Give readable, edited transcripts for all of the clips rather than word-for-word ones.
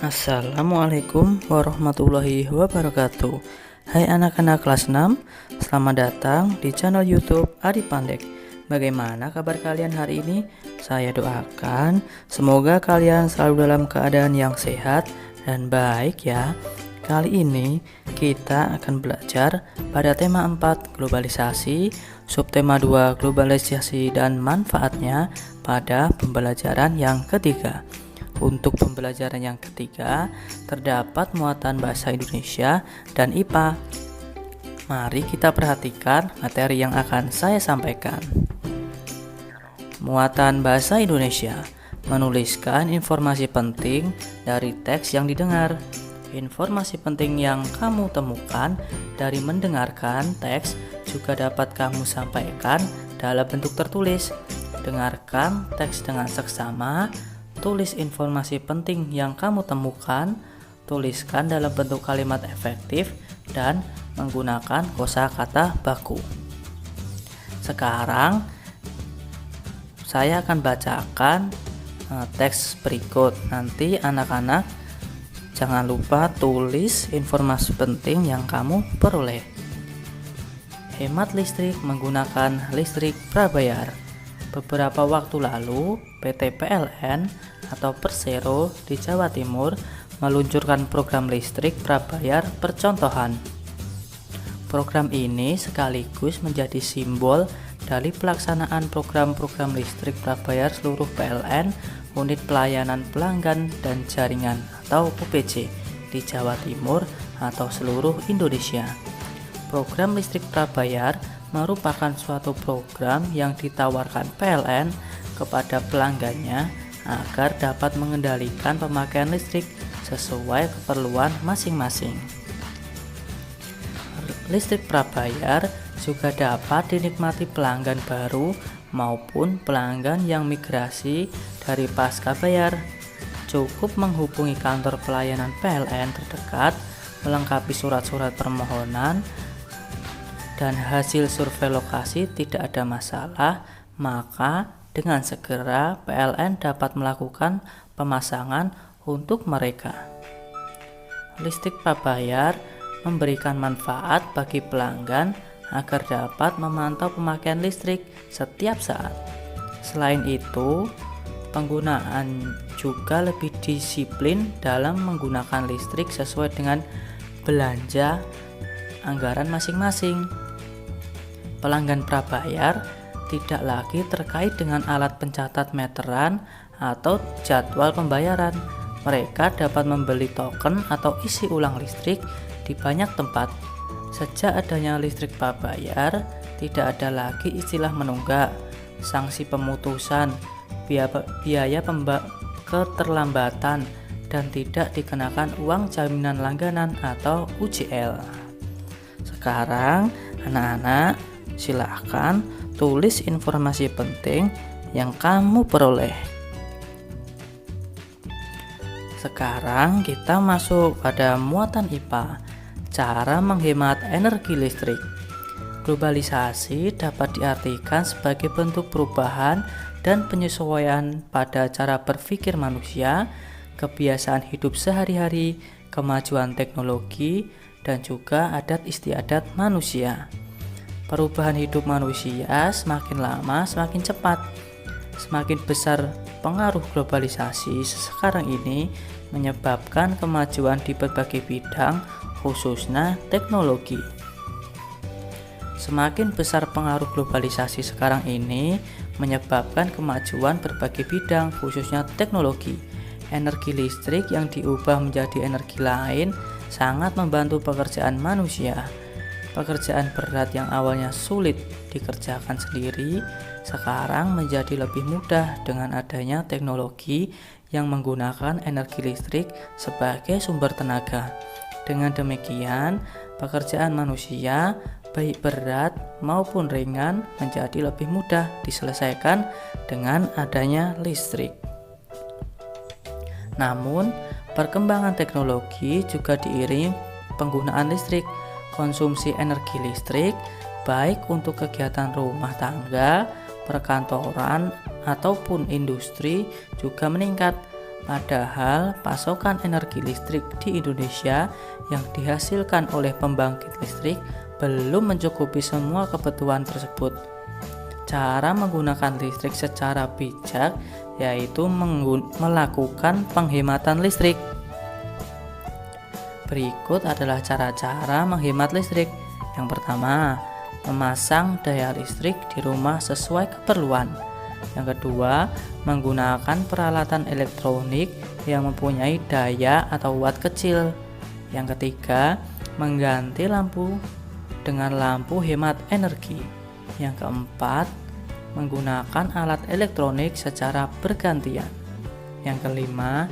Assalamualaikum warahmatullahi wabarakatuh. Hai anak-anak kelas 6, selamat datang di channel YouTube Adi Pandek. Bagaimana kabar kalian hari ini? Saya doakan semoga kalian selalu dalam keadaan yang sehat dan baik ya. Kali ini kita akan belajar pada tema 4 globalisasi, subtema 2 globalisasi dan manfaatnya pada pembelajaran yang ketiga. Untuk pembelajaran yang ketiga, terdapat muatan bahasa Indonesia dan IPA. Mari kita perhatikan materi yang akan saya sampaikan. Muatan bahasa Indonesia menuliskan informasi penting dari teks yang didengar. Informasi penting yang kamu temukan dari mendengarkan teks juga dapat kamu sampaikan dalam bentuk tertulis. Dengarkan teks dengan seksama. Tulis informasi penting yang kamu temukan, tuliskan dalam bentuk kalimat efektif, dan menggunakan kosakata baku. Sekarang, saya akan bacakan teks berikut. Nanti anak-anak jangan lupa tulis informasi penting yang kamu peroleh. Hemat listrik menggunakan listrik prabayar. Beberapa waktu lalu, PT PLN atau Persero di Jawa Timur meluncurkan program listrik prabayar percontohan. Program ini sekaligus menjadi simbol dari pelaksanaan program-program listrik prabayar seluruh PLN, Unit Pelayanan Pelanggan dan Jaringan atau UPJ di Jawa Timur atau seluruh Indonesia. Program listrik prabayar merupakan suatu program yang ditawarkan PLN kepada pelanggannya agar dapat mengendalikan pemakaian listrik sesuai keperluan masing-masing. Listrik prabayar juga dapat dinikmati pelanggan baru maupun pelanggan yang migrasi dari pasca bayar. Cukup menghubungi kantor pelayanan PLN terdekat, melengkapi surat-surat permohonan, dan hasil survei lokasi tidak ada masalah, maka dengan segera PLN dapat melakukan pemasangan untuk mereka. Listrik prabayar memberikan manfaat bagi pelanggan agar dapat memantau pemakaian listrik setiap saat. Selain itu, penggunaan juga lebih disiplin dalam menggunakan listrik sesuai dengan belanja anggaran masing-masing. Pelanggan prabayar tidak lagi terkait dengan alat pencatat meteran atau jadwal pembayaran. Mereka dapat membeli token atau isi ulang listrik di banyak tempat. Sejak adanya listrik prabayar, tidak ada lagi istilah menunggak, sanksi pemutusan, biaya keterlambatan, dan tidak dikenakan uang jaminan langganan atau UJL. Sekarang, anak-anak, silakan tulis informasi penting yang kamu peroleh. Sekarang kita masuk pada muatan IPA, cara menghemat energi listrik. Globalisasi dapat diartikan sebagai bentuk perubahan dan penyesuaian pada cara berpikir manusia, kebiasaan hidup sehari-hari, kemajuan teknologi, dan juga adat istiadat manusia. Perubahan hidup manusia semakin lama semakin cepat. Semakin besar pengaruh globalisasi sekarang ini menyebabkan kemajuan di berbagai bidang, khususnya teknologi. Semakin besar pengaruh globalisasi sekarang ini menyebabkan kemajuan berbagai bidang, khususnya teknologi. Energi listrik yang diubah menjadi energi lain sangat membantu pekerjaan manusia. Pekerjaan berat yang awalnya sulit dikerjakan sendiri, sekarang menjadi lebih mudah dengan adanya teknologi yang menggunakan energi listrik sebagai sumber tenaga. Dengan demikian, pekerjaan manusia, baik berat maupun ringan, menjadi lebih mudah diselesaikan dengan adanya listrik. Namun, perkembangan teknologi juga diiringi penggunaan listrik. Konsumsi energi listrik baik untuk kegiatan rumah tangga, perkantoran, ataupun industri juga meningkat. Padahal pasokan energi listrik di Indonesia yang dihasilkan oleh pembangkit listrik belum mencukupi semua kebutuhan tersebut. Cara menggunakan listrik secara bijak yaitu melakukan penghematan listrik. Berikut adalah cara-cara menghemat listrik. Yang pertama, memasang daya listrik di rumah sesuai keperluan. Yang kedua, menggunakan peralatan elektronik yang mempunyai daya atau watt kecil. Yang ketiga, mengganti lampu dengan lampu hemat energi. Yang keempat, menggunakan alat elektronik secara bergantian. Yang kelima,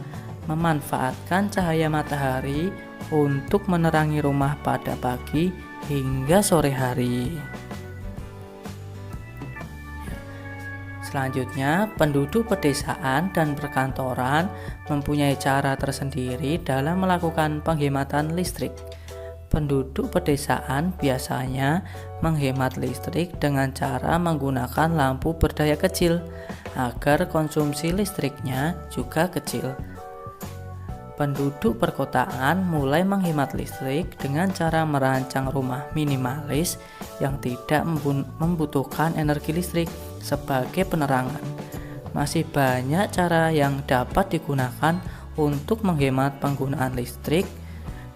memanfaatkan cahaya matahari untuk menerangi rumah pada pagi hingga sore hari. Selanjutnya, penduduk pedesaan dan perkantoran mempunyai cara tersendiri dalam melakukan penghematan listrik. Penduduk pedesaan biasanya menghemat listrik dengan cara menggunakan lampu berdaya kecil agar konsumsi listriknya juga kecil. Penduduk perkotaan mulai menghemat listrik dengan cara merancang rumah minimalis yang tidak membutuhkan energi listrik sebagai penerangan. Masih banyak cara yang dapat digunakan untuk menghemat penggunaan listrik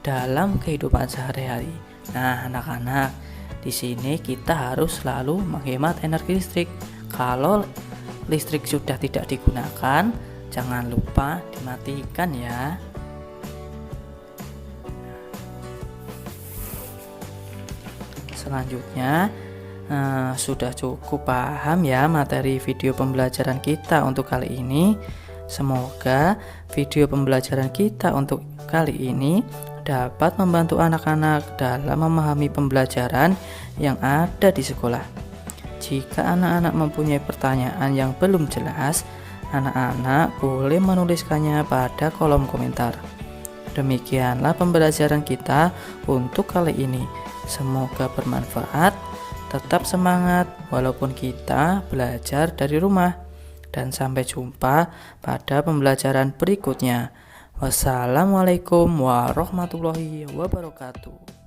dalam kehidupan sehari-hari. Nah, anak-anak, di sini kita harus selalu menghemat energi listrik. Kalau listrik sudah tidak digunakan, jangan lupa dimatikan ya. Selanjutnya, sudah cukup paham ya materi video pembelajaran kita untuk kali ini. Semoga video pembelajaran kita untuk kali ini dapat membantu anak-anak dalam memahami pembelajaran yang ada di sekolah. Jika anak-anak mempunyai pertanyaan yang belum jelas, anak-anak boleh menuliskannya pada kolom komentar. Demikianlah pembelajaran kita untuk kali ini. Semoga bermanfaat. Tetap semangat walaupun kita belajar dari rumah. Dan sampai jumpa pada pembelajaran berikutnya. Wassalamualaikum warahmatullahi wabarakatuh.